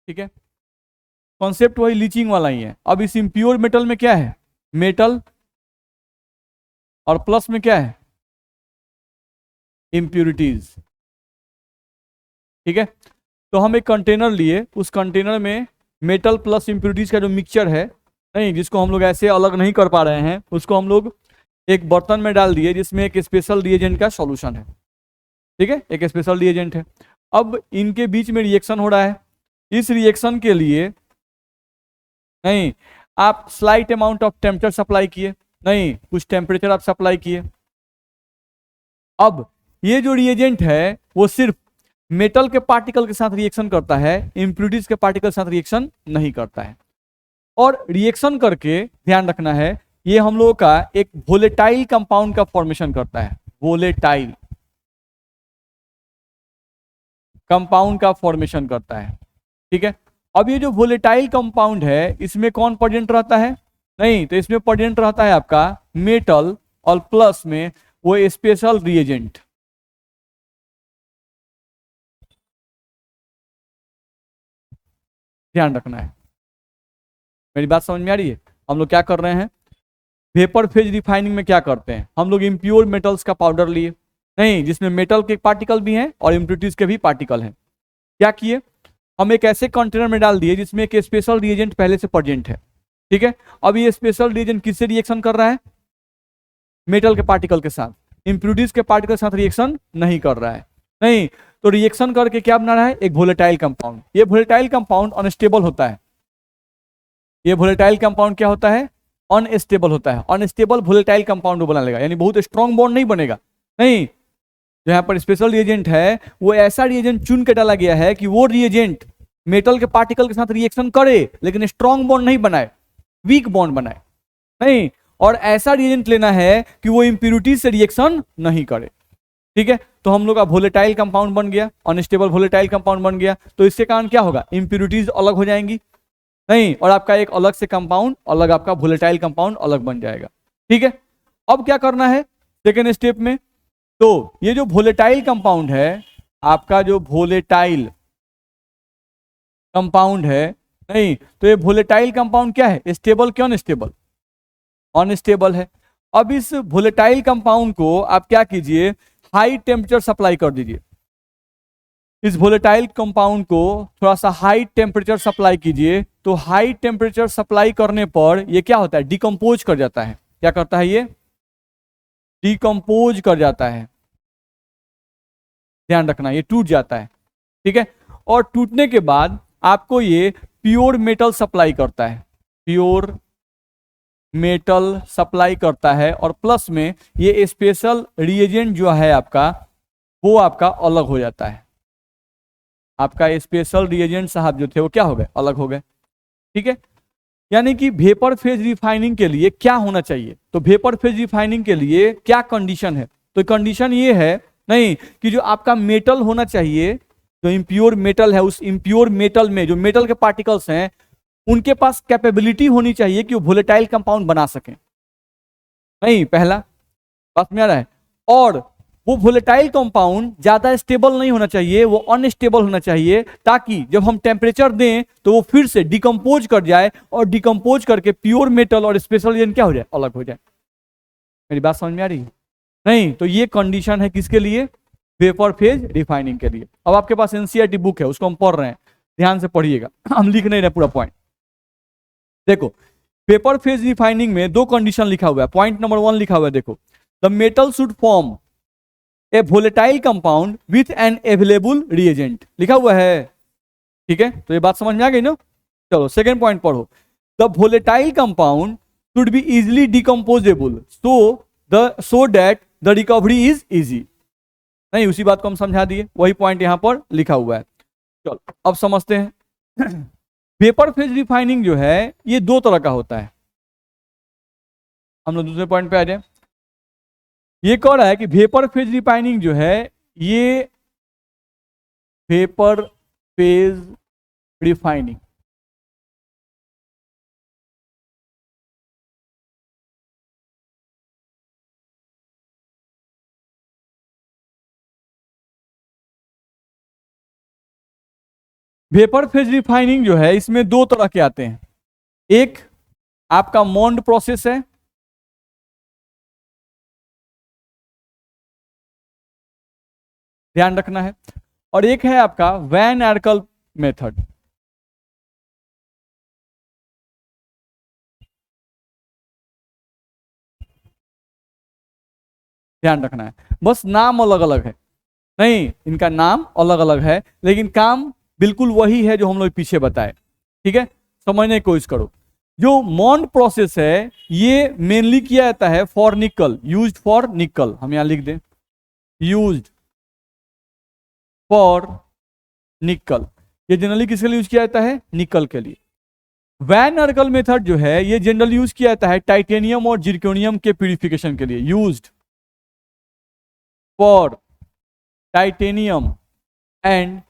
ठीक है, कॉन्सेप्ट वही लीचिंग वाला ही है। अब इस इम्प्योर मेटल में क्या है, मेटल, और प्लस में क्या है, इम्प्यूरिटीज। ठीक है, तो हम एक कंटेनर लिए, उस कंटेनर में मेटल प्लस इम्प्यूरिटीज का जो मिक्सचर है, नहीं जिसको हम लोग ऐसे अलग नहीं कर पा रहे हैं, उसको हम लोग एक बर्तन में डाल दिए जिसमें एक स्पेशल रिएजेंट का सॉल्यूशन है। ठीक है, एक स्पेशल रिएजेंट है। अब इनके बीच में रिएक्शन हो रहा है। इस रिएक्शन के लिए नहीं आप slight amount of temperature supply किए, नहीं कुछ टेम्परेचर आप सप्लाई किए। अब ये जो रिएजेंट है वो सिर्फ मेटल के पार्टिकल के साथ रिएक्शन करता है, इम्प्यूरिटीज के पार्टिकल के साथ रिएक्शन नहीं करता है। और रिएक्शन करके ध्यान रखना है, ये हम लोगों का एक वोलेटाइल कंपाउंड का फॉर्मेशन करता है, वोलेटाइल कंपाउंड का फॉर्मेशन करता है। ठीक है, अब ये जो वोलेटाइल कंपाउंड है इसमें कौन प्रेजेंट रहता है, नहीं तो इसमें प्रेजेंट रहता है आपका मेटल, और प्लस में वो स्पेशल रिएजेंट। ध्यान रखना है, मेरी बात समझ में आ रही है। हम लोग क्या कर रहे हैं, वेपर फेज रिफाइनिंग में क्या करते हैं, हम लोग इम्प्योर मेटल्स का पाउडर लिए, नहीं जिसमें मेटल के पार्टिकल भी हैं और इम्प्यूरिटीज के भी पार्टिकल हैं। क्या किए, हम एक ऐसे कंटेनर में डाल दिए जिसमें एक स्पेशल रिएजेंट पहले से प्रेजेंट है। ठीक है, अब ये स्पेशल रिएजेंट किससे रिएक्शन कर रहा है, मेटल के पार्टिकल के साथ, इम्प्यूरिटीज के पार्टिकल के साथ रिएक्शन नहीं कर रहा है। नहीं तो रिएक्शन करके क्या बना रहा है, एक वोलेटाइल कंपाउंड। ये वोलेटाइल कंपाउंड अनस्टेबल होता है, ये वोलेटाइल कंपाउंड क्या होता है, अनस्टेबल होता है। अनस्टेबल वोलेटाइल कंपाउंड बना लेगा, यानी बहुत स्ट्रॉन्ग बॉन्ड नहीं बनेगा। नहीं, जो यहाँ पर स्पेशल रिएजेंट है वो ऐसा रिएजेंट चुन के डाला गया है कि वो रिएजेंट मेटल के पार्टिकल के साथ रिएक्शन करे लेकिन स्ट्रॉन्ग बॉन्ड नहीं बनाए, वीक बॉन्ड बनाए। नहीं, और ऐसा रिएजेंट लेना है कि वो इंप्यूरिटी से रिएक्शन नहीं करे। ठीक है, तो हम लोग का वोलेटाइल कंपाउंड बन गया, अनस्टेबल वोलेटाइल कंपाउंड बन गया, तो इसके कारण क्या होगा, इंप्यूरिटीज अलग हो जाएंगी, नहीं और आपका एक अलग से कंपाउंड, अलग आपका वोलेटाइल कंपाउंड अलग बन जाएगा। ठीक है, अब क्या करना है सेकेंड स्टेप में, तो ये जो वोलेटाइल कंपाउंड है, आपका जो वोलेटाइल कंपाउंड है, नहीं तो ये वोलेटाइल कंपाउंड क्या है, स्टेबल क्यों अनस्टेबल, अनस्टेबल है। अब इस वोलेटाइल कंपाउंड को आप क्या कीजिए, हाई टेम्परेचर सप्लाई कर दीजिए। इस वोलेटाइल कंपाउंड को थोड़ा सा हाई टेम्परेचर सप्लाई कीजिए, तो हाई टेम्परेचर सप्लाई करने पर ये क्या होता है, डिकम्पोज कर जाता है। क्या करता है, ये डिकम्पोज कर जाता है, ध्यान रखना ये टूट जाता है। ठीक है, और टूटने के बाद आपको ये प्योर मेटल सप्लाई करता है, प्योर मेटल सप्लाई करता है, और प्लस में ये स्पेशल रिएजेंट जो है आपका वो आपका अलग हो जाता है। आपका स्पेशल रिएजेंट साहब जो थे वो क्या हो गए, अलग हो गए। ठीक है, यानी कि वेपर फेज रिफाइनिंग के लिए क्या होना चाहिए, तो वेपर फेज रिफाइनिंग के लिए क्या कंडीशन है, तो कंडीशन ये है, नहीं कि जो आपका मेटल होना चाहिए, जो इम्प्योर मेटल है, उस इम्प्योर मेटल में जो मेटल के पार्टिकल्स हैं उनके पास कैपेबिलिटी होनी चाहिए कि वो वोलेटाइल कंपाउंड बना सकें। नहीं, पहला बात में आ रहा है, और वो वोलेटाइल कंपाउंड ज्यादा स्टेबल नहीं होना चाहिए, वो अनस्टेबल होना चाहिए, ताकि जब हम टेम्परेचर दें तो वो फिर से डिकम्पोज कर जाए, और डिकम्पोज करके प्योर मेटल और स्पेशल रिएजेंट क्या हो जाए, अलग हो जाए। मेरी बात समझ में आ रही है, नहीं तो ये कंडीशन है किसके लिए, वेपर फेज रिफाइनिंग के लिए। अब आपके पास एनसीईआरटी बुक है, उसको हम पढ़ रहे हैं, ध्यान से पढ़िएगा, हम लिख नहीं रहे पूरा पॉइंट। देखो, वेपर फेज रिफाइनिंग में दो कंडीशन लिखा हुआ है, पॉइंट नंबर 1 लिखा हुआ है, देखो, the metal should form A volatile compound with an available reagent, लिखा हुआ है। ठीक है, तो ये बात समझ में आ गई ना। चलो सेकेंड पॉइंट पढ़ो, the volatile compound should be easily decomposable so that the recovery is easy. नहीं, उसी बात को हम समझा दिए, वही पॉइंट यहां पर लिखा हुआ है। चलो अब समझते हैं। वेपर फेज रिफाइनिंग जो है ये दो तरह का होता है। हम लोग दूसरे पॉइंट पे आ जाए, ये कह रहा है कि वेपर फेज रिफाइनिंग जो है, ये vapour phase refining vapour phase refining जो है इसमें दो तरह के आते हैं। एक आपका मॉन्ड प्रोसेस है, ध्यान रखना है, और एक है आपका वैन आर्कल मेथड। ध्यान रखना है, बस नाम अलग अलग है, नहीं इनका नाम अलग अलग है लेकिन काम बिल्कुल वही है जो हम लोग पीछे बताए। ठीक है, समझने की कोशिश करो। जो मॉन्ड प्रोसेस है ये मेनली किया जाता है फॉर निकल, यूज्ड फॉर निकल, हम यहां लिख दें यूज्ड फॉर निकल। ये जनरली किसके लिए यूज किया जाता है? निकल के लिए। वैन आर्कल मेथड जो है ये जनरली यूज किया जाता है टाइटेनियम और जिरकोनियम के प्यूरिफिकेशन के लिए, used for titanium and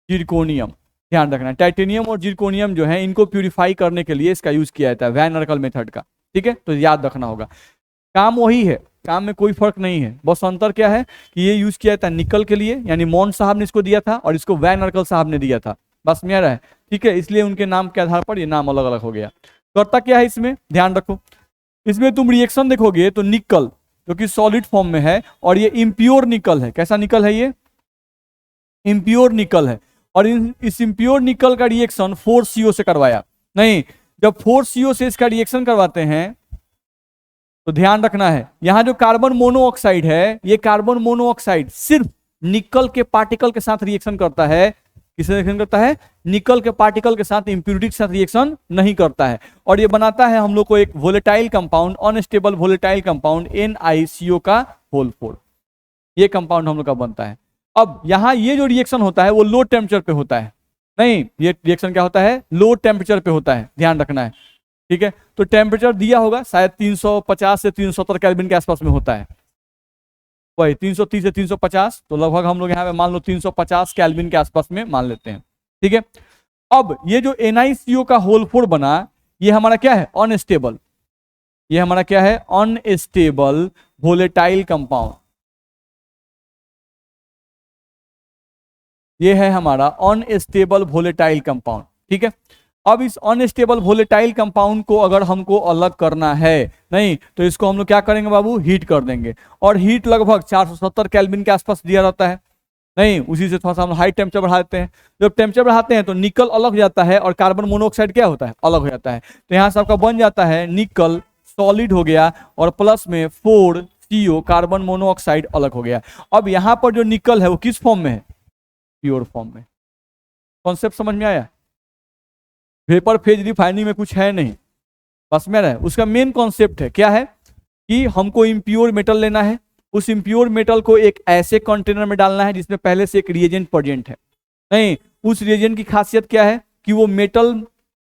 zirconium. ध्यान रखना, टाइटेनियम और जिरकोनियम जो है इनको प्यूरिफाई करने के लिए इसका यूज किया जाता है वैन आर्कल मेथड का। ठीक है, तो याद रखना होगा, काम वही है, काम में कोई फर्क नहीं है, बस अंतर क्या है कि ये यूज किया जाता है निकल के लिए, यानी मॉन्ड साहब ने इसको दिया था और इसको वैन आर्कल साहब ने दिया था, बस मेरा है। ठीक है, इसलिए उनके नाम के आधार पर ये नाम अलग अलग हो गया। करता क्या है इसमें, ध्यान रखो, इसमें तुम रिएक्शन देखोगे तो निकल जो कि सॉलिड फॉर्म में है और ये इम्प्योर निकल है। कैसा निकल है? ये इम्प्योर निकल है। और इस इम्प्योर निकल का रिएक्शन 4CO से करवाया, नहीं जब 4CO से इसका रिएक्शन करवाते हैं तो ध्यान रखना है यहां जो कार्बन मोनोऑक्साइड है ये कार्बन मोनोऑक्साइड सिर्फ निकल के पार्टिकल के साथ रिएक्शन करता है। किससे रिएक्शन करता है? निकल के पार्टिकल के साथ, इंप्यूरिटी के साथ रिएक्शन नहीं करता है। और ये बनाता है हम लोग को एक volatile compound, unstable volatile compound NiCO का होल 4, ये कंपाउंड हम लोग का बनता है। अब यहां ये जो रिएक्शन होता है वो लो टेम्परेचर पे होता है, नहीं ये रिएक्शन क्या होता है? लो टेम्परेचर पे होता है, ध्यान रखना है। ठीक है, तो टेम्परेचर दिया होगा शायद 350 से 370 केल्विन के आसपास में होता है, वही 330 से 350, तो लगभग हम लोग यहाँ पे मान लो 350 केल्विन के आसपास में मान लेते हैं। ठीक है, अब ये जो NiCO का होल 4 बना ये हमारा क्या है? अनस्टेबल। ये हमारा क्या है? Unstable volatile compound. ये है हमारा अनस्टेबल वोलेटाइल कंपाउंड। ठीक है, अब इस अनस्टेबल वोलेटाइल कंपाउंड को अगर हमको अलग करना है, नहीं तो इसको हम लोग क्या करेंगे बाबू? हीट कर देंगे। और हीट लगभग 470 केल्विन के आसपास दिया रहता है, नहीं उसी से थोड़ा सा हम हाई टेम्परेचर बढ़ाते हैं। जब टेम्परेचर बढ़ाते हैं तो निकल अलग हो जाता है और कार्बन मोनोऑक्साइड क्या होता है? अलग हो जाता है। तो यहाँ से आपका बन जाता है निकल सॉलिड हो गया और प्लस में 4CO कार्बन मोनोऑक्साइड अलग हो गया। अब यहाँ पर जो निकल है वो किस फॉर्म में है? प्योर फॉर्म में। कॉन्सेप्ट समझ में आया? वेपर फेज रिफाइनिंग में कुछ है नहीं, बस में रहे। उसका मेन कॉन्सेप्ट है क्या है कि हमको इम्प्योर मेटल लेना है, उस इम्प्योर मेटल को एक ऐसे कंटेनर में डालना है जिसमें पहले से एक रिएजेंट प्रेजेंट है। नहीं, उस रिएजेंट की खासियत क्या है कि वो मेटल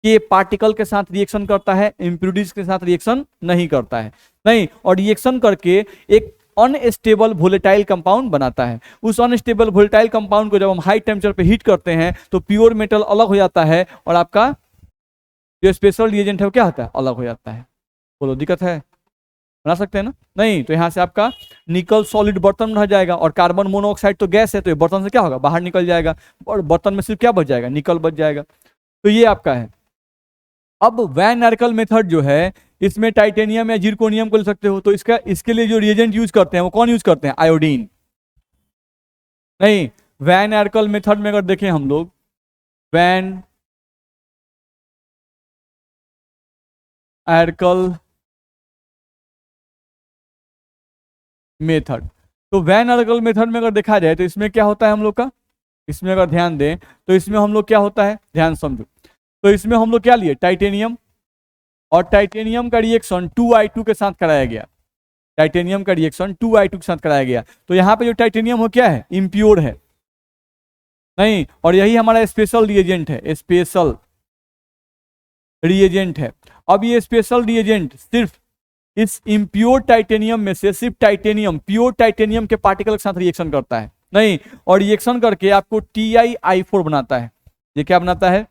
के पार्टिकल के साथ रिएक्शन करता है, इम्प्योरिटीज के साथ रिएक्शन नहीं करता है, नहीं, और रिएक्शन करके एक अनस्टेबल वोलेटाइल कंपाउंड बनाता है। उस अनस्टेबल वोलेटाइल कंपाउंड को जब हम हाई टेम्परेचर पे हीट करते हैं तो प्योर मेटल अलग हो जाता है और आपका जो स्पेशल रिएजेंट है वो क्या होता है? अलग हो जाता है। बोलो दिक्कत है? बना सकते हैं ना? नहीं, तो यहाँ से आपका निकल सॉलिड बर्तन में रह जाएगा और कार्बन मोनोऑक्साइड तो गैस है तो ये बर्तन से क्या होगा? बाहर निकल जाएगा और बर्तन में सिर्फ क्या बच जाएगा? निकल बच जाएगा। तो ये आपका है। अब वैन आर्कल मेथड जो है इसमें टाइटेनियम या जिरकोनियम को ले सकते हो, तो इसके लिए जो रिएजेंट यूज करते हैं वो कौन यूज करते हैं? आयोडीन। नहीं, वैन आर्कल मेथड में अगर देखें हम लोग, वैन आर्कल मेथड, तो वैन आर्कल मेथड में अगर देखा जाए तो इसमें क्या होता है हम लोग का? इसमें अगर ध्यान दें तो इसमें हम लोग क्या होता है, ध्यान समझो, तो इसमें हम लोग क्या लिए? टाइटेनियम, और टाइटेनियम का रिएक्शन 2I2 के साथ कराया गया। टाइटेनियम का रिएक्शन 2I2 के साथ कराया गया। तो यहाँ पे जो टाइटेनियम हो क्या है? इम्प्योर है, नहीं, और यही हमारा स्पेशल रिएजेंट है, स्पेशल रिएजेंट है। अब ये स्पेशल रिएजेंट सिर्फ इस इम्प्योर टाइटेनियम में से सिर्फ टाइटेनियम, प्योर टाइटेनियम के पार्टिकल के साथ रिएक्शन करता है, नहीं, और रिएक्शन करके आपको TiI4 बनाता है। ये क्या बनाता है?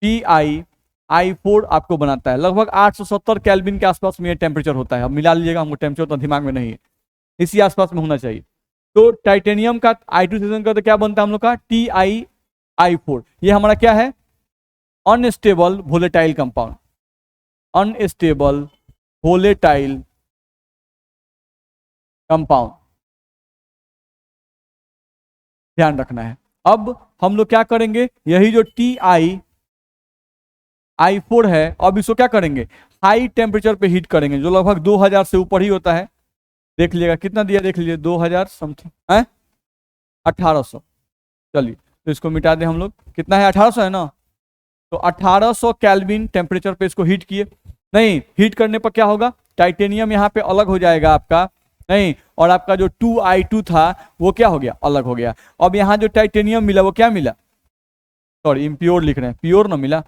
TiI4 आपको बनाता है। लगभग 870 केल्विन के आसपास में ये टेम्परेचर होता है। अब मिला लीजिएगा, हमको टेम्परेचर तो दिमाग में नहीं है, इसी आसपास में होना चाहिए। तो टाइटेनियम का I2 सेशन करते क्या बनता है हम लोग का? TiI I4 ये हमारा क्या है, unstable volatile compound, unstable volatile compound, ध्यान रखना है। अब हम लोग क्या करेंगे, यही जो TiI4 है, अब इसको क्या करेंगे, हाई टेम्परेचर पे हीट करेंगे, जो लगभग 2000 से ऊपर ही होता है। देख लीजिएगा कितना दिया, देख लीजिए 2000 समथिंग है, 1800। चलिए तो इसको मिटा दें हम लोग, कितना है 1800 है ना, तो 1800 केल्विन टेम्परेचर पे इसको हीट किए। नहीं, हीट करने पर क्या होगा, टाइटेनियम यहाँ पे अलग हो जाएगा आपका, नहीं, और आपका जो 2I2 था वो क्या हो गया, अलग हो गया। अब यहाँ जो टाइटेनियम मिला वो क्या मिला, सॉरी इम्प्योर लिख रहे हैं, प्योर ना मिला।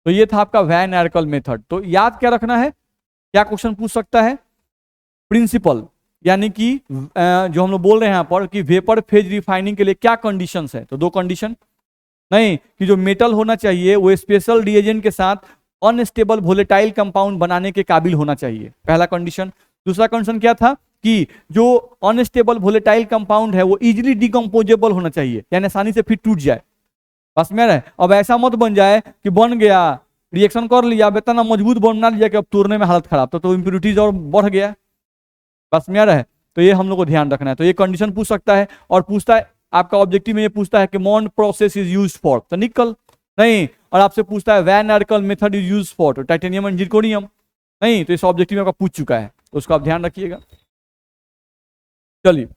तो ये था आपका वैन एरकल मेथड। तो याद क्या रखना है, क्या क्वेश्चन पूछ सकता है, प्रिंसिपल, यानी कि जो हम लोग बोल रहे हैं यहाँ पर कि वेपर फेज रिफाइनिंग के लिए क्या कंडीशंस है, तो दो कंडीशन, नहीं कि जो मेटल होना चाहिए वो स्पेशल रिएजेंट के साथ अनस्टेबल वोलेटाइल कंपाउंड बनाने के काबिल होना चाहिए, पहला कंडीशन। दूसरा कंडीशन क्या था कि जो अनस्टेबल वोलेटाइल कंपाउंड है वो इजीली डिकम्पोजेबल होना चाहिए, यानी आसानी से फिर टूट जाए, बस में रहे। अब ऐसा मत बन जाए कि बन गया, रिएक्शन कर लिया, अब इतना मजबूत बना लिया कि अब तोड़ने में हालत खराब, तो इम्प्योरिटीज और बढ़ गया, बस में रहे। तो ये हम लोग को ध्यान रखना है। तो ये कंडीशन पूछ सकता है, और पूछता है आपका ऑब्जेक्टिव में, ये पूछता है कि Mond process is used for, तो निकल, नहीं, और आपसे पूछता है van Arkel method is used for, तो टाइटेनियम एंड जिरकोनियम, नहीं, तो इस ऑब्जेक्टिव में आपका पूछ चुका है, तो उसको आप ध्यान रखिएगा। चलिए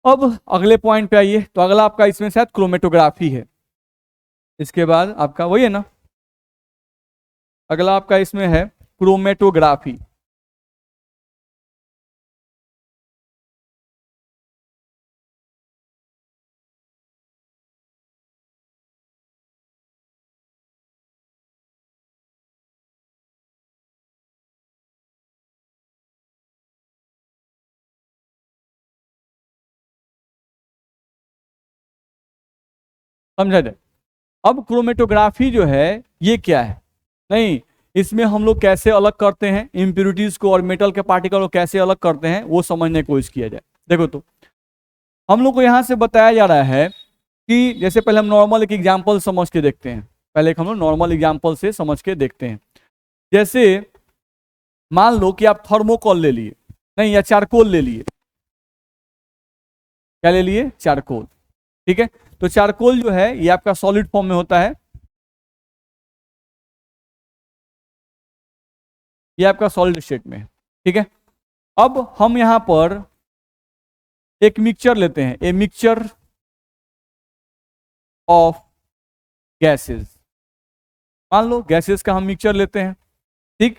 अब अगले पॉइंट पे आइए। तो अगला आपका इसमें शायद क्रोमेटोग्राफी है, इसके बाद आपका वही है ना, अगला आपका इसमें है क्रोमेटोग्राफी। समझा जाए, अब क्रोमेटोग्राफी जो है ये क्या है, नहीं, इसमें हम लोग कैसे अलग करते हैं इम्प्यूरिटीज को और मेटल के पार्टिकल को कैसे अलग करते हैं वो समझने की कोशिश किया जाए। देखो तो हम लोग को यहाँ से बताया जा रहा है कि जैसे पहले हम नॉर्मल एक एग्जाम्पल समझ के देखते हैं, पहले एक हम लोग नॉर्मल एग्जाम्पल से समझ के देखते हैं। जैसे मान लो कि आप थर्मोकोल ले लिए, नहीं, या चारकोल ले लिए, क्या ले लिए, चारकोल, ठीक है। तो चारकोल जो है ये आपका सॉलिड फॉर्म में होता है, ये आपका सॉलिड स्टेट में है, ठीक है। अब हम यहां पर एक मिक्सचर लेते हैं, ए मिक्सचर ऑफ गैसेस, मान लो गैसेस का हम मिक्सचर लेते हैं, ठीक।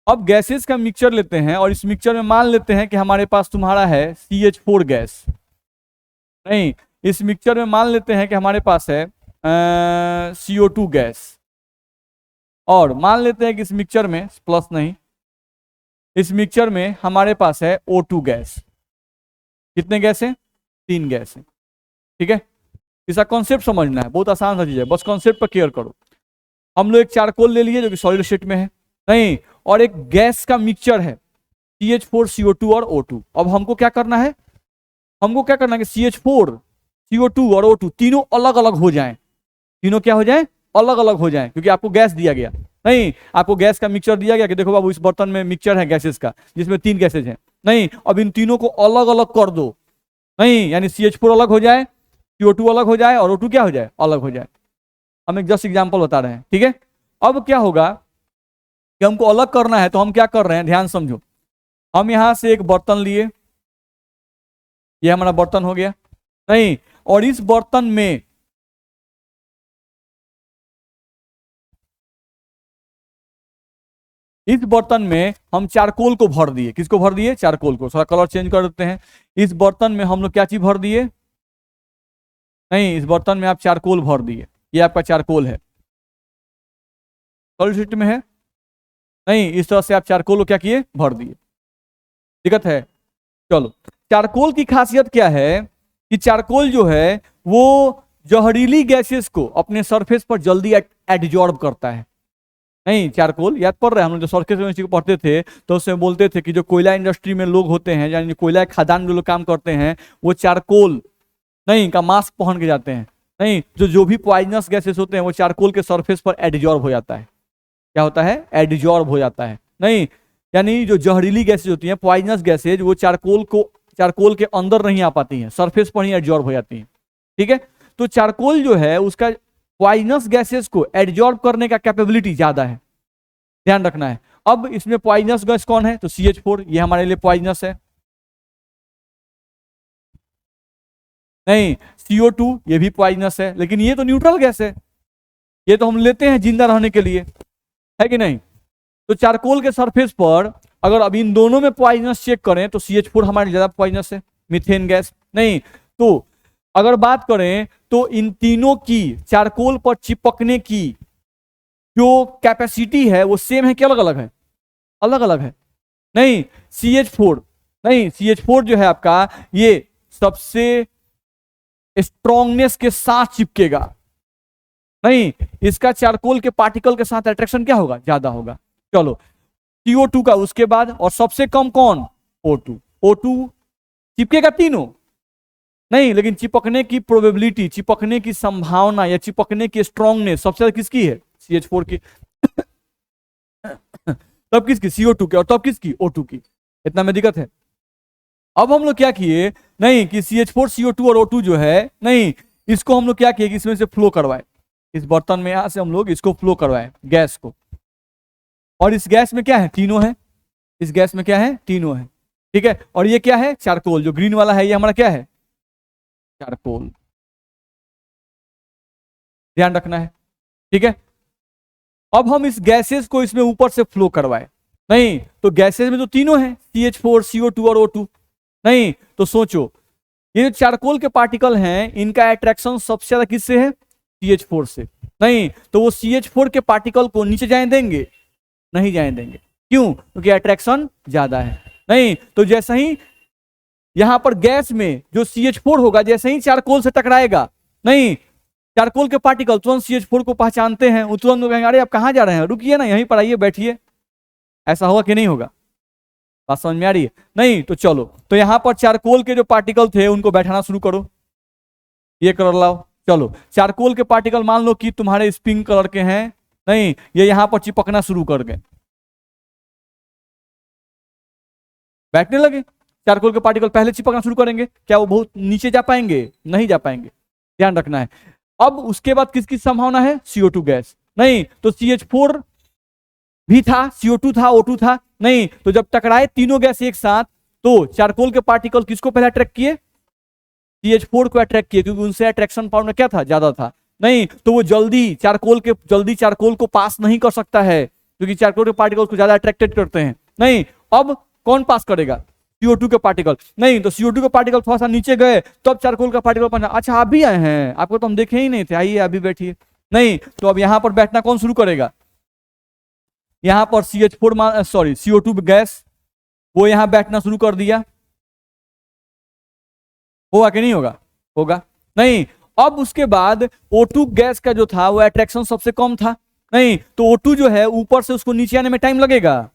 अब गैसेस का मिक्सचर लेते हैं और इस मिक्सचर में मान लेते हैं कि हमारे पास तुम्हारा है CH4 गैस, नहीं, इस मिक्सचर में मान लेते हैं कि हमारे पास है CO2 गैस, और मान लेते हैं कि इस मिक्सचर में प्लस नहीं, इस मिक्सचर में हमारे पास है O2 गैस। कितने गैस हैं, 3 गैस हैं, ठीक है। इसका कॉन्सेप्ट समझना है, बहुत आसान सा चीज है, बस कॉन्सेप्ट पर केयर करो। हम लोग एक चारकोल ले लिए जो कि सॉलिड स्टेट में है, नहीं, और एक गैस का मिक्सचर है CH4 CO2 और O2। अब हमको क्या करना है, हमको क्या करना है कि CH4 CO2 और O2 तीनों अलग अलग हो जाएं, तीनों क्या हो जाएं, अलग अलग हो जाएं, क्योंकि आपको गैस दिया गया, नहीं, आपको गैस का मिक्सचर दिया गया कि देखो बाबू इस बर्तन में मिक्सचर है गैसेस का जिसमें 3 गैसेज हैं, नहीं, अब इन तीनों को अलग अलग कर दो, नहीं, यानी CH4 अलग हो जाए, CO2 अलग हो जाए, और O2 क्या हो जाए, अलग हो जाए। हम एक जस्ट एग्जांपल बता रहे हैं, ठीक है। अब क्या होगा कि हमको अलग करना है, तो हम क्या कर रहे हैं, ध्यान समझो। हम यहां से एक बर्तन लिए, ये हमारा बर्तन हो गया, नहीं, और इस बर्तन में हम चारकोल को भर दिए, किसको भर दिए, चारकोल को, थोड़ा कलर चेंज कर देते हैं। इस बर्तन में हम लोग क्या चीज भर दिए, नहीं, इस बर्तन में आप चारकोल भर दिए, ये आपका चारकोल है, सॉलिड स्टेट में है, नहीं, इस तरह से आप चारकोल को क्या किए, भर दिए, दिक्कत है। चलो, चारकोल की खासियत क्या है कि चारकोल जो है वो जहरीली गैसेस को अपने सरफेस पर जल्दी एडजॉर्ब करता है, नहीं, चारकोल याद पड़ रहा है, हम लोग जो सरफेस केमिस्ट्री को पढ़ते थे तो उसमें बोलते थे कि जो कोयला इंडस्ट्री में लोग होते हैं, यानी कोयला खदान में जो लोग काम करते हैं, वो चारकोल नहीं का मास्क पहन के जाते हैं। नहीं, जो भी पॉइजनस गैसेस होते हैं वो चारकोल के सरफेस पर एडजॉर्ब हो जाता है। क्या होता है? एडजॉर्ब हो जाता है। नहीं, यानी जो जहरीली गैसेज होती हैं, पॉइजनस गैसेज, वो चारकोल के अंदर नहीं आ पाती हैं, सरफेस पर ही एडजॉर्ब हो जाती हैं। ठीक है, तो चारकोल जो है उसका पॉइजनस गैसेस को एडजॉर्ब करने का कैपेबिलिटी ज्यादा है, ध्यान रखना है। अब इसमें पॉइजनस गैस कौन है? तो CH4, ये हमारे लिए पॉइजनस है। नहीं, CO2 ये भी पॉइजनस है, लेकिन ये तो न्यूट्रल गैस है, ये तो हम लेते हैं जिंदा रहने के लिए, है कि नहीं? तो चारकोल के सरफेस पर अगर अब इन दोनों में पॉइजनस चेक करें तो CH4 हमारे ज्यादा पॉइजनस है, मीथेन गैस। नहीं, तो अगर बात करें तो इन तीनों की चारकोल पर चिपकने की जो कैपेसिटी है वो सेम है कि अलग अलग है? अलग अलग है। नहीं, CH4 नहीं, CH4 जो है आपका, ये सबसे स्ट्रॉन्गनेस के साथ चिपकेगा। नहीं, इसका चारकोल के पार्टिकल के साथ अट्रैक्शन क्या होगा? ज्यादा होगा। चलो, CO2 का उसके बाद, और सबसे कम कौन? O2। O2 चिपकेगा तीनों नहीं, लेकिन चिपकने की प्रोबेबिलिटी, चिपकने की संभावना या चिपकने की स्ट्रॉन्गनेस सबसे ज्यादा किसकी है? CH4 की। तब किसकी? CO2 की। और तब किसकी? O2 की। इतना में दिक्कत है। अब हम लोग क्या किए, नहीं कि CH4, CO2 और O2 जो है, नहीं इसको हम लोग क्या किए कि इसमें से फ्लो करवाए, इस बर्तन में यहां से हम लोग इसको फ्लो करवाए गैस को। और इस गैस में क्या है? तीनों है। इस गैस में क्या है? तीनों है। ठीक है, और ये क्या है? चारकोल। जो ग्रीन वाला है ये हमारा क्या है? चारकोल। ध्यान रखना है। ठीक है, अब हम इस गैसेस को इसमें ऊपर से फ्लो करवाए। नहीं, तो गैसेस में तो तीनों है, CH4, CO2 और O2। नहीं, तो सोचो, ये जो चारकोल के पार्टिकल हैं, इनका अट्रैक्शन सबसे ज्यादा किससे है? CH4 से। नहीं, तो वो CH4 के पार्टिकल को नीचे जाने देंगे? नहीं जाने देंगे। क्यों? क्योंकि अट्रैक्शन ज्यादा है। नहीं, तो जैसे ही यहां पर गैस में जो CH4 होगा, जैसे ही चारकोल से टकराएगा, नहीं चारकोल के पार्टिकल तुरंत CH4 को पहचानते हैं, वो तुरंत कहेंगे अरे आप कहां जा रहे हैं, रुकिए ना, यहीं पर आइए, बैठिए। ऐसा होगा कि नहीं होगा? बात समझ में आ रही है? नहीं, तो चलो, तो यहां पर चारकोल के जो पार्टिकल थे उनको बैठाना शुरू करो, ये कर लाओ। चलो, चारकोल के पार्टिकल मान लो कि तुम्हारे इस पिंक कलर के हैं, नहीं ये यहां पर चिपकना शुरू कर गए, बैठने लगे। चारकोल के पार्टिकल पहले चिपकना शुरू करेंगे, क्या वो बहुत नीचे जा पाएंगे? नहीं जा पाएंगे, ध्यान रखना है। अब उसके बाद किसकी संभावना है? CO2 gas. नहीं, तो CH4 भी था, CO2 था, O2 था। नहीं, तो जब टकराए तीनों गैस एक साथ, तो चारकोल के पार्टिकल किसको पहले अट्रैक्ट किए? CH4 को अट्रैक्ट किए, क्योंकि उनसे अट्रैक्शन पावर क्या था? ज्यादा था। नहीं, तो वो जल्दी चारकोल को पास नहीं कर सकता है, क्योंकि चारकोल के पार्टिकल को ज्यादा अट्रैक्टेड करते हैं। नहीं, अब कौन पास करेगा? CO2 के पार्टिकल। नहीं, तो CO2 के पार्टिकल थोड़ा सा नीचे गए, तब चारकोल का पार्टिकल पहुंचा। अच्छा आप भी आए हैं, आपको तो हम देखे ही नहीं थे, आइए अभी बैठिए। नहीं, तो अब यहां पर बैठना कौन शुरू करेगा? यहां पर CO2 गैस, वो यहां बैठना शुरू कर दिया। होगा कि नहीं होगा? होगा। नहीं, अब उसके बाद O2 गैस का जो था वो अट्रैक्शन सबसे कम था। नहीं, तो O2 जो है ऊपर से उसको नीचे आने में टाइम लगेगा?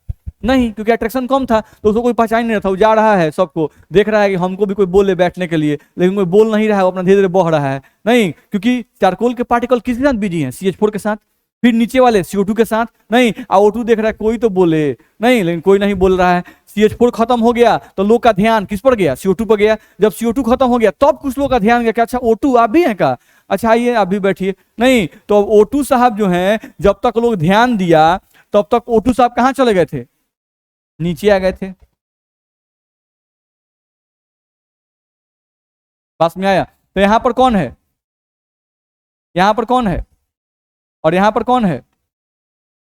नहीं, क्योंकि अट्रैक्शन कम था, तो उसको कोई पहचान नहीं रहा था, वो जा रहा है, सबको देख रहा है कि हमको भी कोई बोले बैठने के लिए, लेकिन कोई बोल नहीं रहा है, वो अपना धीरे धीरे बह रहा है। नहीं, क्योंकि चारकोल के पार्टिकल किसके साथ बिजी हैं? CH4 के साथ, फिर नीचे वाले CO2 के साथ। नहीं, O2 देख रहा है कोई तो बोले, नहीं लेकिन कोई नहीं बोल रहा है। CH4 खत्म हो गया तो लोग का ध्यान किस पर गया? CO2 पर गया। जब CO2 खत्म हो गया तब कुछ लोग का ध्यान गया कि अच्छा O2 आप भी हैं का? अच्छा आइए आप भी बैठिए। नहीं, तो O2 साहब जो हैं, जब तक लोग ध्यान दिया तब तक O2 साहब कहां चले गए थे? नीचे आ गए थे। पास में आया? तो यहां पर कौन है? यहां पर कौन है? और यहां पर कौन है?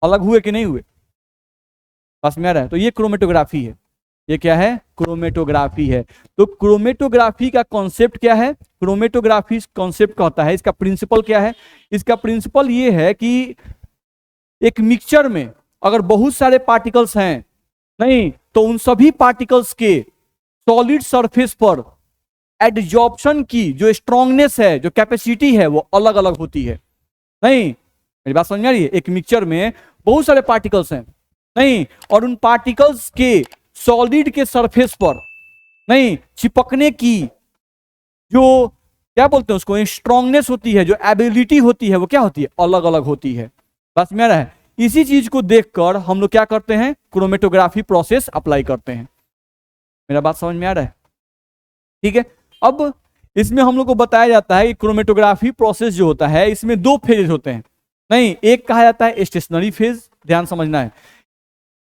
अलग हुए कि नहीं हुए? पास में आ रहा है? तो ये क्रोमेटोग्राफी है। ये क्या है? क्रोमेटोग्राफी है। तो क्रोमेटोग्राफी का कॉन्सेप्ट क्या है? क्रोमेटोग्राफी कॉन्सेप्ट का होता है, इसका प्रिंसिपल क्या है? इसका प्रिंसिपल ये है कि एक मिक्सचर में अगर बहुत सारे पार्टिकल्स हैं, नहीं तो उन सभी पार्टिकल्स के सॉलिड सरफेस पर एडजॉर्प्शन की जो स्ट्रांगनेस है, जो कैपेसिटी है, वो अलग अलग होती है। नहीं, मेरी बात समझ में आ रही है? एक मिक्सचर में बहुत सारे पार्टिकल्स हैं, नहीं, और उन पार्टिकल्स के सॉलिड के सरफेस पर नहीं चिपकने की जो क्या बोलते हैं उसको स्ट्रांगनेस होती है, जो एबिलिटी होती है, वो क्या होती है, अलग अलग होती है। बस मेरा है, इसी चीज को देखकर हम लोग क्या करते हैं, क्रोमेटोग्राफी प्रोसेस अप्लाई करते हैं। मेरा बात समझ में आ रहा है? ठीक है। अब इसमें हम लोग को बताया जाता है कि क्रोमेटोग्राफी प्रोसेस जो होता है इसमें दो फेज होते हैं, नहीं, एक कहा जाता है स्टेशनरी फेज, ध्यान समझना है।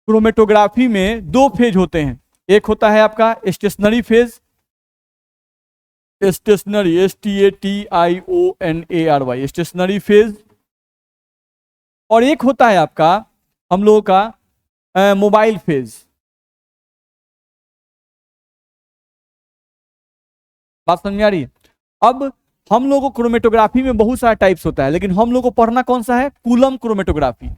क्रोमेटोग्राफी में दो फेज होते हैं, एक होता है आपका stationary phase, stationary STATIONARY stationary phase, और एक होता है आपका हम लोगों का मोबाइल फेज। बात समझ में आ रही है? अब हम लोगों को क्रोमेटोग्राफी में बहुत सारा टाइप्स होता है, लेकिन हम लोग को पढ़ना कौन सा है, कूलम क्रोमेटोग्राफी।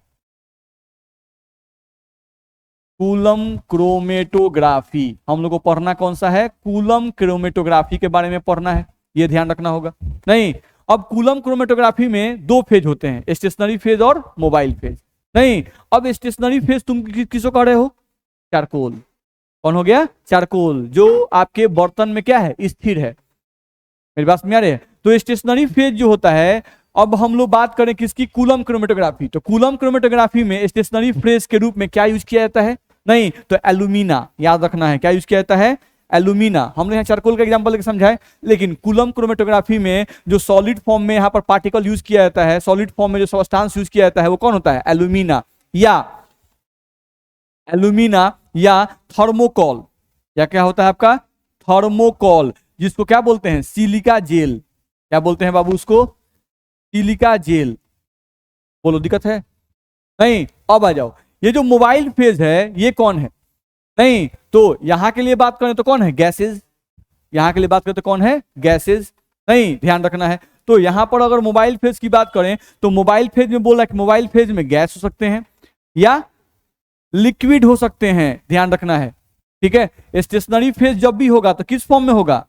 कूलम क्रोमेटोग्राफी हम लोग को पढ़ना कौन सा है, कूलम क्रोमेटोग्राफी के बारे में पढ़ना है, ये ध्यान रखना होगा। नहीं, अब कूलम क्रोमेटोग्राफी में दो फेज होते हैं, स्टेशनरी फेज और मोबाइल फेज। नहीं, अब स्टेशनरी फेज तुम किसको कह रहे हो, चारकोल। कौन हो गया, चारकोल, जो आपके बर्तन में क्या है, स्थिर है। मेरी बात में आ रही है? तो स्टेशनरी फेज जो होता है, अब हम लोग बात करें किसकी, कूलम क्रोमेटोग्राफी। तो कूलम क्रोमेटोग्राफी में स्टेशनरी फेज के रूप में क्या यूज किया जाता है, नहीं, तो एल्यूमिना, याद रखना है, क्या यूज किया जाता है, एल्यूमिना। हमने यहाँ चारकोल का एग्जांपल लेकर समझा है, लेकिन कूलम क्रोमेटोग्राफी में जो सॉलिड फॉर्म में यहाँ पर पार्टिकल यूज किया जाता है, सॉलिड फॉर्म में जो सब्सटेंस यूज किया जाता है वो कौन होता है, एल्यूमिना या थर्मोकॉल, या क्या होता है आपका, थर्मोकॉल, जिसको क्या बोलते हैं, सिलिका जेल। क्या बोलते हैं बाबू उसको, सिलिका जेल। बोलो दिक्कत है? नहीं, अब आ जाओ, ये जो मोबाइल फेज है ये कौन है, नहीं, तो यहां के लिए बात करें तो कौन है, गैसेज। यहां के लिए बात करें तो कौन है, गैसेज। नहीं, ध्यान रखना है। तो यहां पर अगर मोबाइल फेज की बात करें तो मोबाइल फेज में बोला कि मोबाइल फेज में गैस हो सकते हैं या लिक्विड हो सकते हैं, ध्यान रखना है। ठीक है। स्टेशनरी फेज जब भी होगा तो किस फॉर्म में होगा,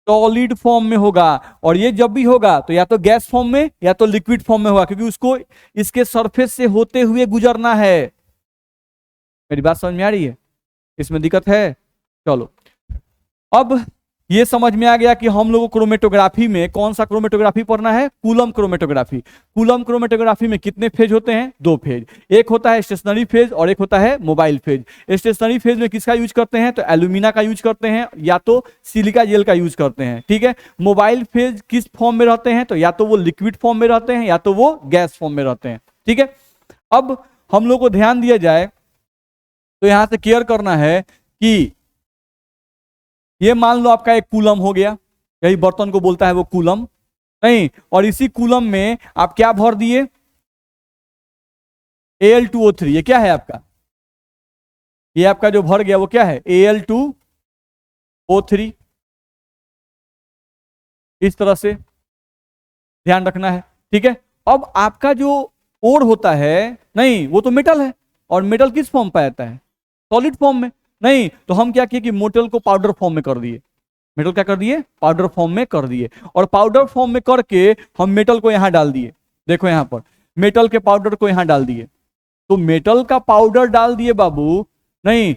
सॉलिड फॉर्म में होगा, और ये जब भी होगा तो या तो गैस फॉर्म में या तो लिक्विड फॉर्म में होगा, क्योंकि उसको इसके सरफेस से होते हुए गुजरना है। मेरी बात समझ में आ रही है? इसमें दिक्कत है? चलो, अब ये समझ में आ गया कि हम लोगों को क्रोमेटोग्राफी में कौन सा क्रोमेटोग्राफी पढ़ना है, कूलम क्रोमेटोग्राफी। कूलम क्रोमेटोग्राफी में कितने फेज होते हैं, दो फेज, एक होता है स्टेशनरी फेज और एक होता है मोबाइल फेज। स्टेशनरी फेज में किसका यूज करते हैं, तो एल्यूमिना का यूज करते हैं या तो सिलिका जेल का यूज करते हैं। ठीक है। मोबाइल फेज किस फॉर्म में रहते हैं, तो या तो वो लिक्विड फॉर्म में रहते हैं या तो वो गैस फॉर्म में रहते हैं। ठीक है। अब हम लोग को ध्यान दिया जाए तो यहां से केयर करना है कि ये मान लो आपका एक कूलम हो गया, यही बर्तन को बोलता है वो कूलम, नहीं, और इसी कूलम में आप क्या भर दिए, Al2O3। ये क्या है आपका, ये आपका जो भर गया वो क्या है, Al2O3। इस तरह से ध्यान रखना है। ठीक है। अब आपका जो ओर होता है, नहीं, वो तो मेटल है, और मेटल किस फॉर्म पे आता है, सॉलिड फॉर्म में। नहीं, तो हम क्या किए कि मेटल को पाउडर फॉर्म में कर दिए, मेटल क्या कर दिए, पाउडर फॉर्म में कर दिए, और पाउडर फॉर्म में करके हम मेटल को यहां डाल दिए। देखो यहां पर मेटल के पाउडर को यहां डाल दिए, तो मेटल का पाउडर डाल दिए बाबू, नहीं,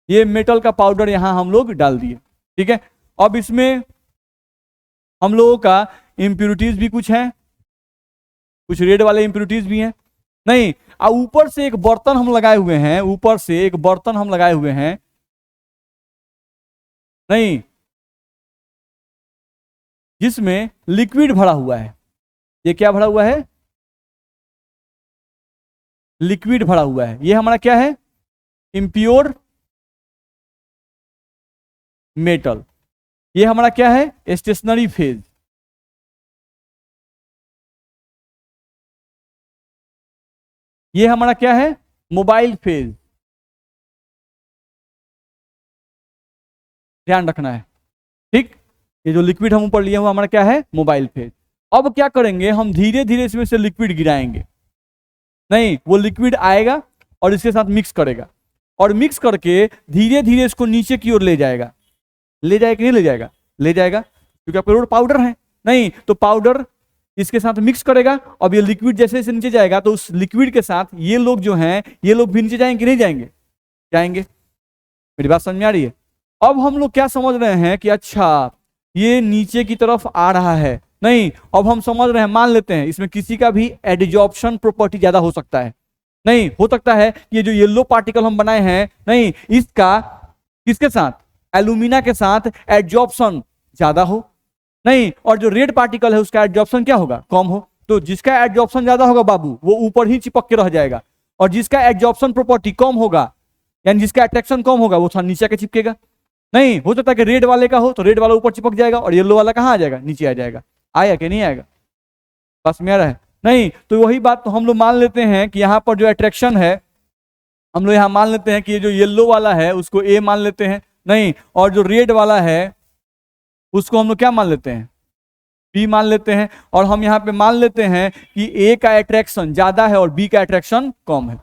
ये मेटल का पाउडर यहां हम लोग डाल दिए। ठीक है। अब इसमें हम लोगों का इंप्यूरिटीज भी कुछ है, कुछ रेड वाले इंप्यूरिटीज भी हैं, नहीं, ऊपर से एक बर्तन हम लगाए हुए हैं, ऊपर से एक बर्तन हम लगाए हुए हैं, नहीं, जिसमें लिक्विड भरा हुआ है। ये क्या भरा हुआ है, लिक्विड भरा हुआ है। ये हमारा क्या है, इम्प्योर मेटल। ये हमारा क्या है, स्टेशनरी फेज। ये हमारा क्या है, मोबाइल फेज। ध्यान रखना है। ठीक। ये जो लिक्विड हम ऊपर लिए हुआ हमारा क्या है, मोबाइल फेज। अब क्या करेंगे, हम धीरे धीरे इसमें से लिक्विड गिराएंगे, नहीं, वो लिक्विड आएगा और इसके साथ मिक्स करेगा, और मिक्स करके धीरे धीरे इसको नीचे की ओर ले जाएगा। ले जाएगा कि नहीं ले जाएगा, ले जाएगा, क्योंकि आपके रोड पाउडर है, नहीं, तो पाउडर इसके साथ मिक्स करेगा। अब ये लिक्विड जैसे जैसे नीचे जाएगा तो उस लिक्विड के साथ ये लोग जो हैं ये लोग भी नीचे जाएंगे कि नहीं जाएंगे? जाएंगे। मेरी बात समझ में आ रही है? अब हम लोग क्या समझ रहे हैं कि अच्छा ये नीचे की तरफ आ रहा है, नहीं, अब हम समझ रहे हैं, मान लेते हैं इसमें किसी का भी एडजॉर्प्शन प्रॉपर्टी ज्यादा हो सकता है। नहीं, हो सकता है ये जो येलो पार्टिकल हम बनाए हैं, नहीं, इसका किसके साथ, एल्यूमिना के साथ एडजॉर्प्शन ज्यादा हो, नहीं, और जो रेड पार्टिकल है उसका एडजॉर्प्शन क्या होगा, कम हो। तो जिसका एडजॉर्प्शन ज्यादा होगा बाबू वो ऊपर ही चिपक के रह जाएगा, और जिसका एडजॉर्प्शन प्रॉपर्टी कम होगा यानी जिसका अट्रैक्शन कम होगा वो थोड़ा नीचे के चिपकेगा। नहीं, हो सकता है कि रेड वाले का हो तो रेड वाला ऊपर चिपक जाएगा और येलो वाला कहाँ आ जाएगा, नीचे आ जाएगा। आया कि नहीं आएगा? बस में आ रहा है? नहीं, तो वही बात तो हम लोग मान लेते हैं कि यहाँ पर जो अट्रैक्शन है हम लोग यहाँ मान लेते हैं कि ये जो येलो वाला है उसको ए मान लेते हैं, नहीं, और जो रेड वाला है उसको हम लोग क्या मान लेते हैं, बी मान लेते हैं। और हम यहाँ पे मान लेते हैं कि ए का अट्रैक्शन ज्यादा है और बी का अट्रैक्शन कम है।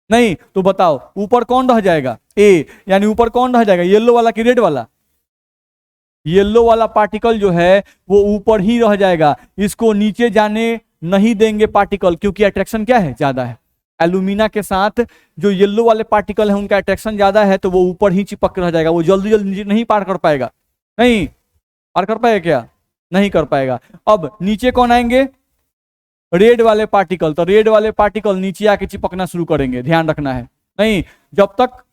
नहीं, तो बताओ ऊपर कौन रह जाएगा, ए, यानी ऊपर कौन रह जाएगा, येलो वाला कि रेड वाला? येलो वाला पार्टिकल जो है वो ऊपर ही रह जाएगा, इसको नीचे जाने नहीं देंगे पार्टिकल, क्योंकि अट्रैक्शन क्या है, ज्यादा है। एल्यूमिना के साथ जो येलो वाले पार्टिकल है उनका अट्रैक्शन ज्यादा है तो वो ऊपर ही चिपक रह जाएगा, वो जल्दी जल्दी नीचे नहीं पार कर पाएगा। नहीं पार कर पाएगा क्या, नहीं कर पाएगा। अब नीचे कौन आएंगे, रेड वाले पार्टिकल, तो रेड वाले पार्टिकल नीचे आके चिपकना शुरू करेंगे, ध्यान रखना है। नहीं, जब तक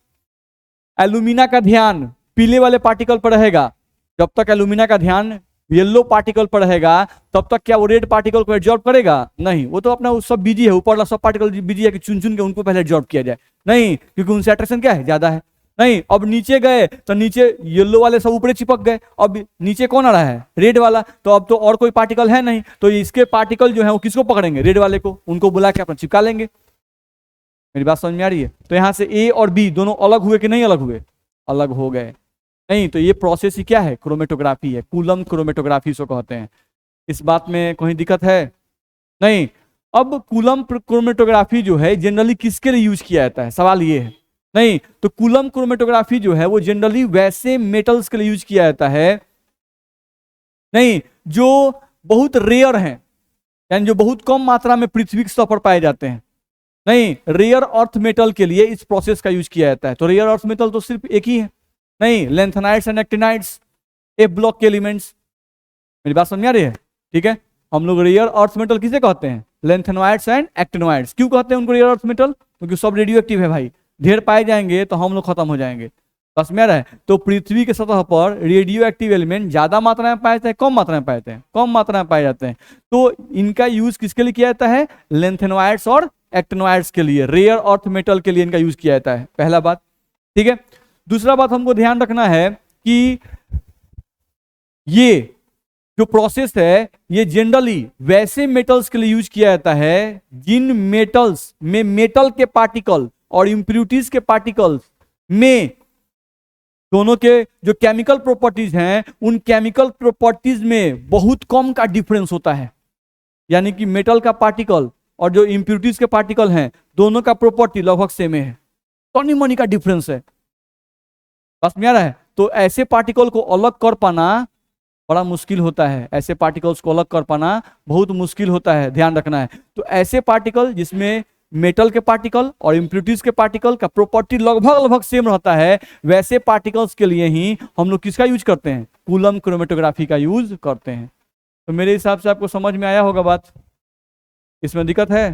एल्यूमिना का ध्यान पीले वाले पार्टिकल पर रहेगा, जब तक एल्यूमिना का ध्यान येलो पार्टिकल पर रहेगा तब तक क्या वो रेड पार्टिकल को एब्जॉर्ब करेगा, नहीं, वो तो अपना सब बिजी है, ऊपर सब पार्टिकल बिजी है कि चुन चुन के उनको पहले एब्जॉर्ब किया जाए, नहीं, क्योंकि उनसे अट्रैक्शन क्या है, ज्यादा है। नहीं, अब नीचे गए तो नीचे येलो वाले सब ऊपर चिपक गए, अब नीचे कौन आ रहा है, रेड वाला, तो अब तो और कोई पार्टिकल है नहीं, तो इसके पार्टिकल जो है वो किसको पकड़ेंगे, रेड वाले को, उनको बुला के अपना चिपका लेंगे। मेरी बात समझ में आ रही है? तो यहां से ए और बी दोनों अलग हुए कि नहीं अलग हुए, अलग हो गए। नहीं, तो ये प्रोसेस ही क्या है, क्रोमेटोग्राफी है, कूलम क्रोमेटोग्राफी इसको कहते हैं। इस बात में कोई दिक्कत है? नहीं। अब कूलम क्रोमेटोग्राफी जो है जनरली किसके लिए यूज किया जाता है, सवाल ये है। नहीं, तो कूलम क्रोमेटोग्राफी जो है वो जनरली वैसे मेटल्स के लिए यूज किया जाता है, नहीं, जो बहुत रेयर हैं, यानी जो बहुत कम मात्रा में पृथ्वी की सतह पर पाए जाते हैं। नहीं, रेयर अर्थ मेटल के लिए इस प्रोसेस का यूज किया जाता है। तो रेयर अर्थ मेटल तो सिर्फ एक ही है, नहीं, lanthanides and actinides, F block के एलिमेंट्स। मेरी बात समझ आ रही है? ठीक है, हम लोग रेयर अर्थ मेटल किसे कहते हैं, लेंथेनॉइड्स एंड एक्टिनॉइड्स। क्यों कहते हैं उनको रेयर अर्थ मेटल, क्योंकि सब रेडियो एक्टिव है भाई, ढेर पाए जाएंगे तो हम लोग खत्म हो जाएंगे। बस में रहा है? तो पृथ्वी के सतह पर रेडियो एक्टिव एलिमेंट ज्यादा मात्रा में पाए जाते हैं, कम मात्रा में पाए जाते हैं, कम मात्रा में पाए जाते हैं। तो इनका यूज किसके लिए किया जाता है, लेंथेनॉइड्स और एक्टिनॉइड्स के लिए, रेयर अर्थ मेटल के लिए इनका यूज किया जाता है, पहला बात। ठीक है, दूसरा बात हमको ध्यान रखना है कि ये जो प्रोसेस है ये जनरली वैसे मेटल्स के लिए यूज किया जाता है जिन मेटल्स में मेटल के पार्टिकल और इंप्यूरिटीज के पार्टिकल्स में दोनों के जो केमिकल प्रॉपर्टीज हैं उन केमिकल प्रॉपर्टीज में बहुत कम का डिफरेंस होता है। यानी कि मेटल का पार्टिकल और जो इंप्यूरिटीज के पार्टिकल हैं दोनों का प्रॉपर्टी लगभग सेम है, टनी मनी का डिफरेंस है। बस में आ रहा है? तो ऐसे पार्टिकल को अलग कर पाना बड़ा मुश्किल होता है, ऐसे पार्टिकल्स को अलग कर पाना बहुत मुश्किल होता है, ध्यान रखना है। तो ऐसे पार्टिकल जिसमें मेटल के पार्टिकल और इंप्यूरिटीज के पार्टिकल का प्रॉपर्टी लगभग लगभग सेम रहता है, वैसे पार्टिकल्स के लिए ही हम लोग किसका यूज करते हैं, कूलम क्रोमेटोग्राफी का यूज करते हैं। तो मेरे हिसाब से आपको समझ में आया होगा बात, इसमें दिक्कत है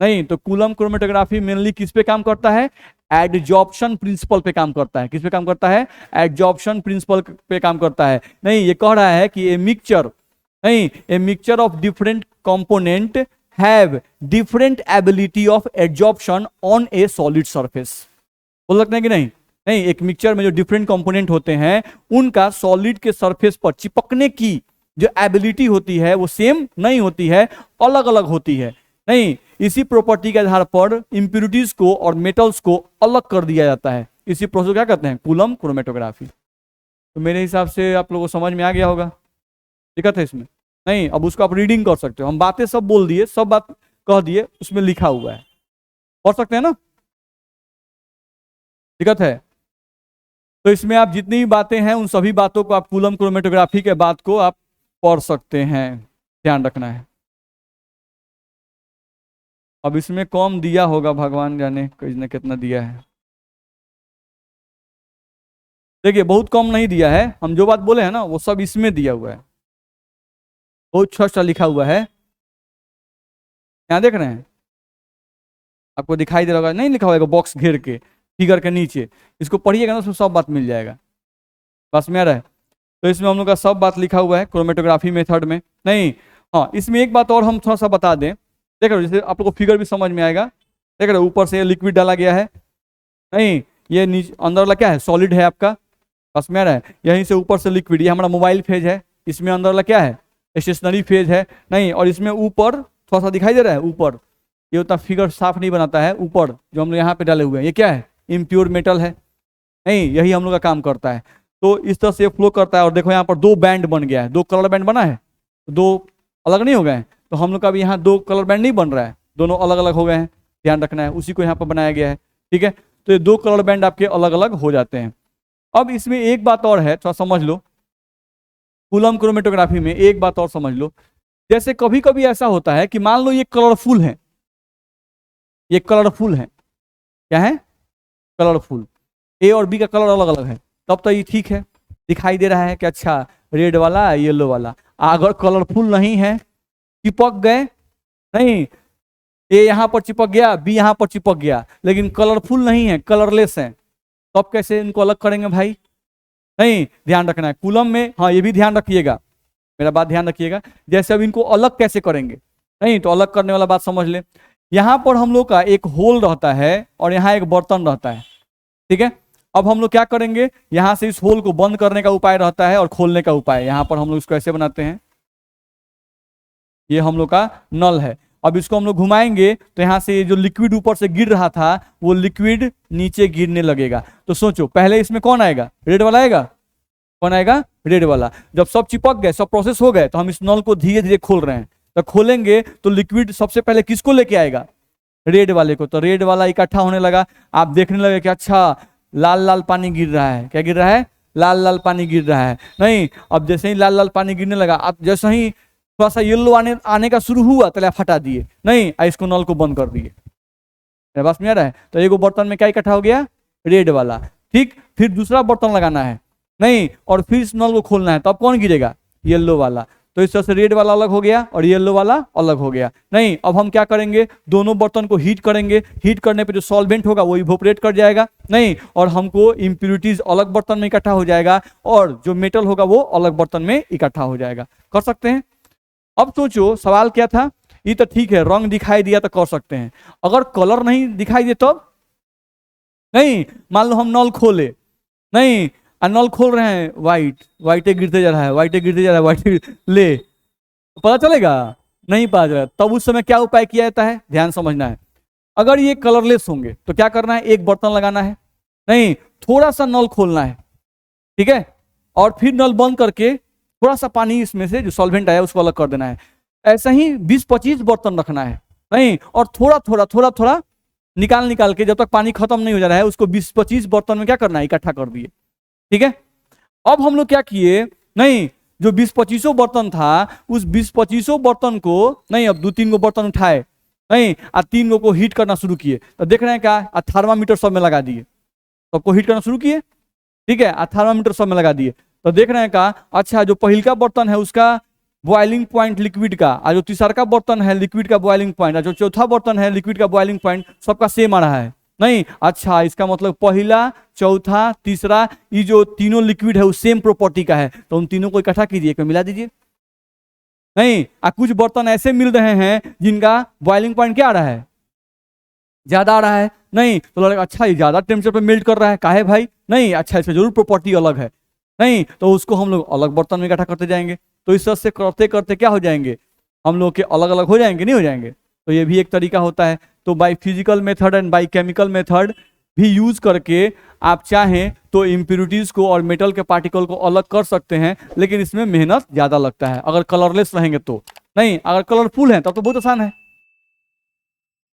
नहीं? तो कूलम क्रोमेटोग्राफी मेनली किस पे काम करता है, एडजॉर्प्शन प्रिंसिपल पे काम करता है। किस पे काम करता है, एडजॉर्प्शन प्रिंसिपल पे काम करता है। नहीं, ये कह रहा है कि ए मिक्सचर, नहीं, a mixture of different component have different ability of adsorption on A solid surface. बोल सकते हैं कि नहीं? नहीं, एक मिक्सचर में जो डिफरेंट कंपोनेंट होते हैं उनका सॉलिड के सरफेस पर चिपकने की जो एबिलिटी होती है वो सेम नहीं होती है, अलग अलग होती है। नहीं, इसी प्रॉपर्टी के आधार पर इंप्यूरिटीज को और मेटल्स को अलग कर दिया जाता है। इसी प्रोसेस क्या कहते हैं, कूलम क्रोमेटोग्राफी। तो मेरे हिसाब से आप लोगों को समझ में आ गया होगा, दिक्कत है इसमें नहीं? अब उसको आप रीडिंग कर सकते हो, हम बातें सब बोल दिए, सब बात कह दिए, उसमें लिखा हुआ है, पढ़ सकते हैं ना? दिक्कत है? तो इसमें आप जितनी भी बातें हैं उन सभी बातों को आप कूलम क्रोमेटोग्राफी के बात को आप पढ़ सकते हैं, ध्यान रखना है। अब इसमें कम दिया होगा, भगवान जाने किसने कितना दिया है। देखिए बहुत कम नहीं दिया है, हम जो बात बोले हैं ना वो सब इसमें दिया हुआ है, बहुत छोटा सा लिखा हुआ है। यहाँ देख रहे हैं, आपको दिखाई दे रहा होगा, नहीं लिखा होगा बॉक्स घेर के फिगर के नीचे, इसको पढ़िएगा ना उसमें सब बात मिल जाएगा। बस में आ रहा है। तो इसमें हम लोग का सब बात लिखा हुआ है क्रोमेटोग्राफी मेथड में। नहीं, हाँ इसमें एक बात और हम थोड़ा सा बता दें, देख रहे हो जैसे आप लोग को फिगर भी समझ में आएगा। देख रहे हो ऊपर से लिक्विड डाला गया है, नहीं ये नीचे अंदर वाला क्या है, सॉलिड है आपका। बस में आ रहा है, यहीं से ऊपर से लिक्विड, ये हमारा मोबाइल फेज है, इसमें अंदर वाला क्या है, स्टेशनरी फेज है। नहीं, और इसमें ऊपर थोड़ा सा दिखाई दे रहा है, ऊपर ये उतना फिगर साफ नहीं बनाता है, ऊपर जो हम लोग यहाँ पे डाले हुए हैं ये क्या है, इम्प्योर मेटल है। नहीं, यही हम लोग का काम करता है। तो इस तरह से फ्लो करता है। और देखो यहाँ पर दो बैंड बन गया है, दो कलर बैंड बना है, दो अलग नहीं हो गए हैं। तो हम लोग का भी यहाँ दो कलर बैंड नहीं बन रहा है, दोनों अलग अलग हो गए हैं, ध्यान रखना है, उसी को यहाँ पर बनाया गया है। ठीक है, तो ये दो कलर बैंड आपके अलग अलग हो जाते हैं। अब इसमें एक बात और है, थोड़ा समझ लो, कूलम क्रोमेटोग्राफी में एक बात और समझ लो। जैसे कभी कभी ऐसा होता है कि मान लो ये कलरफुल है, ये कलरफुल है, क्या है, कलरफुल, ए और बी का कलर अलग अलग है, तब तो ये ठीक है, दिखाई दे रहा है कि अच्छा रेड वाला येलो वाला। अगर कलरफुल नहीं है, चिपक गए, नहीं ए यहाँ पर चिपक गया, बी यहाँ पर चिपक गया, लेकिन कलरफुल नहीं है, कलरलेस है, तो अब कैसे इनको अलग करेंगे भाई। नहीं, ध्यान रखना है कूलम में, हाँ ये भी ध्यान रखिएगा, मेरा बात ध्यान रखिएगा। जैसे अब इनको अलग कैसे करेंगे, नहीं तो अलग करने वाला बात समझ ले। यहाँ पर हम लोग का एक होल रहता है और यहाँ एक बर्तन रहता है, ठीक है। अब हम लोग क्या करेंगे, यहाँ से इस होल को बंद करने का उपाय रहता है और खोलने का उपाय। यहाँ पर हम लोग इसको ऐसे बनाते हैं, ये हम लोग का नल है। अब इसको हम लोग घुमाएंगे तो यहाँ से जो लिक्विड ऊपर से गिर रहा था वो लिक्विड नीचे गिरने लगेगा। तो सोचो पहले इसमें कौन आएगा, रेड वाला आएगा, कौन आएगा, रेड वाला। जब सब चिपक गए, सब प्रोसेस हो गए, तो हम इस नल को धीरे धीरे खोल रहे हैं। तो खोलेंगे तो लिक्विड सबसे पहले किसको लेके आएगा, रेड वाले को। तो रेड वाला इकट्ठा होने लगा, आप देखने लगे कि अच्छा लाल लाल पानी गिर रहा है, क्या गिर रहा है, लाल लाल पानी गिर रहा है। नहीं, अब जैसे ही लाल लाल पानी गिरने लगा, अब जैसे ही थोड़ा सा येलो आने का शुरू हुआ तो आप हटा दिए, नहीं इसको नल को बंद कर दिए। मेरे पास में आ रहा है। तो एक बर्तन में क्या इकट्ठा हो गया, रेड वाला, ठीक। फिर दूसरा बर्तन लगाना है, नहीं, और फिर इस नल को खोलना है, तब कौन गिरेगा, येलो वाला। तो इस तरह से रेड वाला अलग हो गया और येलो वाला अलग हो गया। नहीं, अब हम क्या करेंगे, दोनों बर्तन को हीट करेंगे, हीट करने पे जो सॉल्वेंट होगा वो इवोपरेट कर जाएगा, नहीं, और हमको इम्प्यूरिटीज अलग बर्तन में इकट्ठा हो जाएगा और जो मेटल होगा वो अलग बर्तन में इकट्ठा हो जाएगा। कर सकते हैं। अब सोचो सवाल क्या था, ये तो ठीक है रंग दिखाई दिया तो कर सकते हैं, अगर कलर नहीं दिखाई दे तब। नहीं, मान लो हम नल खोले, नहीं नल खोल रहे हैं, व्हाइट व्हाइटे गिरते जा रहा है, व्हाइटे गिरते जा रहा है, व्हाइट ले, पता चलेगा, नहीं पता चलेगा। तब उस समय क्या उपाय किया जाता है, ध्यान समझना है। अगर ये कलरलेस होंगे तो क्या करना है, एक बर्तन लगाना है, नहीं थोड़ा सा नल खोलना है, ठीक है, और फिर नल बंद करके थोड़ा सा पानी इसमें से जो सॉल्वेंट आया उसको अलग कर देना है। ऐसा ही 20-25 बर्तन रखना है, नहीं, और थोड़ा थोड़ा थोड़ा थोड़ा निकाल निकाल के जब तक पानी खत्म नहीं हो जा रहा है उसको 20-25 बर्तन में क्या करना है, इकट्ठा कर दिए, ठीक है। अब हम लोग क्या किए, नहीं जो 20-25 बर्तन था उस 20-25 बर्तन को, नहीं अब 2-3 गो बर्तन उठाए, नहीं 3 गो को हीट करना शुरू किए। तो देख रहे हैं क्या, थर्मामीटर सब में लगा दिए, सबको हीट करना शुरू किए, ठीक है, थर्मामीटर सब में लगा दिए। तो देख रहे हैं का, अच्छा जो पहिल का बर्तन है उसका बॉइलिंग पॉइंट लिक्विड का, और जो तीसरा का बर्तन है लिक्विड का बॉइलिंग पॉइंट, और जो चौथा बर्तन है लिक्विड का बॉइलिंग पॉइंट, सबका सेम आ रहा है। नहीं, अच्छा इसका मतलब पहला, चौथा, तीसरा, ये जो तीनों लिक्विड है वो सेम प्रॉपर्टी का है, तो उन तीनों को इकट्ठा कीजिए, मिला दीजिए। नहीं, कुछ बर्तन ऐसे मिल रहे हैं जिनका बॉइलिंग पॉइंट क्या आ रहा है, ज्यादा आ रहा है, नहीं तो लगेगा अच्छा ये ज्यादा टेम्परेचर पे मेल्ट कर रहा है, काहे भाई, नहीं अच्छा इसका जरूर प्रॉपर्टी अलग है, नहीं तो उसको हम लोग अलग बर्तन में इकट्ठा करते जाएंगे। तो इस तरह से करते करते क्या हो जाएंगे, हम लोग के अलग अलग हो जाएंगे, नहीं हो जाएंगे। तो ये भी एक तरीका होता है। तो by physical method and by chemical method भी यूज करके आप चाहें तो इम्प्यूरिटीज को और मेटल के पार्टिकल को अलग कर सकते हैं, लेकिन इसमें मेहनत ज्यादा लगता है अगर कलरलेस रहेंगे तो। नहीं, अगर कलरफुल है तब तो बहुत आसान है।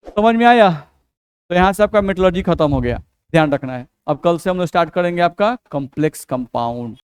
समझ में आया। तो यहाँ से आपका मेटलर्जी खत्म हो गया, ध्यान रखना है। अब कल से हम लोग स्टार्ट करेंगे आपका कॉम्प्लेक्स कंपाउंड।